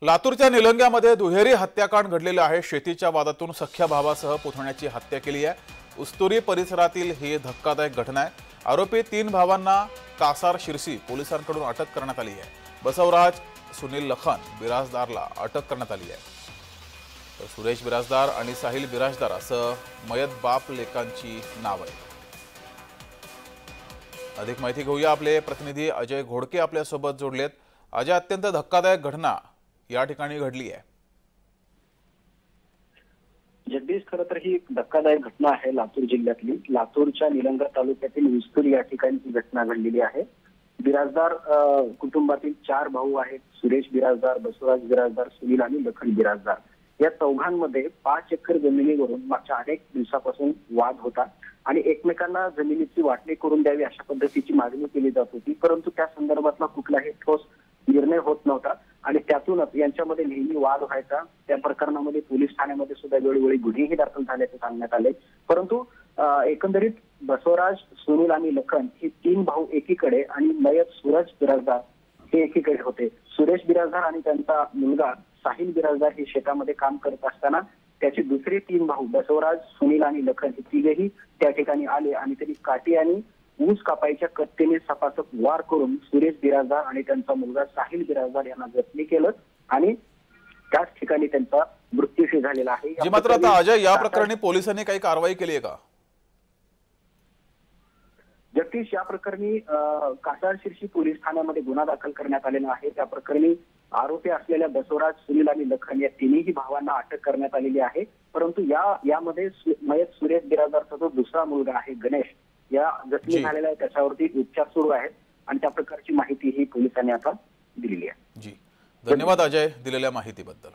लातूरच्या निलंग्यामध्ये दुहेरी हत्याकांड घडलेले आहे। शेतीच्या वादातून सख्या भावासह पुतण्याची हत्या केली आहे। उस्तुरी परिसरातील ही धक्कादायक घटना आहे। आरोपी 3 भावांना कासार शिरसी पोलिसांकडून अटक करण्यात आली आहे। बसवराज सुनील लखन बिराजदारला अटक करण्यात आली आहे। तर सुरेश बिराजदार आणि साहिल बिराजदार असं मयत बाप लेकांची नाव आहे। अधिक माहिती घेऊया, आपले प्रतिनिधी अजय घोडके आपल्या सोबत जोडलेत। अजय, अत्यंत धक्कादायक घटना या ठिकाणी घडली आहे। जगदीश, खरं तर ही धक्कादायक घटना आहे लातूर जिल्ह्यातली। लातूरच्या निलंगा तालुक्यातील उस्तुरी या ठिकाणी ही घटना घडलेली आहे। बिराजदार कुटुंबातील 4 भाऊ आहेत। सुरेश बिराजदार, बसवराज बिराजदार, सुनील आणि लखन बिराजदार। या चौघांमध्ये 5 एकर जमिनीवरून मागच्या अनेक दिवसापासून वाद होता आणि एकमेकांना जमिनीची वाटणी करून द्यावी अशा पद्धतीची मागणी केली जात होती, परंतु त्या संदर्भातला कुठलाही ठोस निर्णय होत नव्हता आणि त्यातूनच यांच्यामध्ये नेहमी वाद व्हायचा। त्या प्रकरणामध्ये पोलीस ठाण्यामध्ये सुद्धा वेळोवेळी गुन्हेही दाखल झाल्याचे सांगण्यात आले। परंतु एकंदरीत बसवराज, सुनील आणि लखन हे 3 भाऊ एकीकडे आणि मयत सूरज बिराजदार हे एकीकडे होते। सुरेश बिराजदार आणि त्यांचा मुलगा साहिल बिराजदार हे शेतामध्ये काम करत असताना त्याचे दुसरे 3 भाऊ बसवराज, सुनील आणि लखन हे तिघेही त्या ठिकाणी आले आणि त्यांनी काठी आणि ऊस कापायच्या कत्तेने सपासप वार करून सुरेश बिराजदार आणि त्यांचा मुलगा साहिल बिराजदार यांना जखमी केलं आणि त्याच ठिकाणी त्यांचा मृत्यूशी झालेला आहे। मात्र आता अजय, या प्रकरणी पोलिसांनी काही कारवाई केली आहे का? जगदीश, या प्रकरणी कासार शिरसी पोलीस ठाण्यामध्ये गुन्हा दाखल करण्यात आलेला आहे। त्या प्रकरणी आरोपी असलेल्या बसवराज, सुनील आणि लखन या तिन्ही भावांना अटक करण्यात आलेली आहे। परंतु यामध्ये मयत सुरेश बिराजदारचा जो दुसरा मुलगा आहे गणेश या जखमी झालेला आहे, त्याच्यावरती उपचार सुरू आहेत आणि त्या प्रकारची माहिती ही पोलिसांनी आता दिलेली आहे। जी, धन्यवाद अजय दिलेल्या माहितीबद्दल।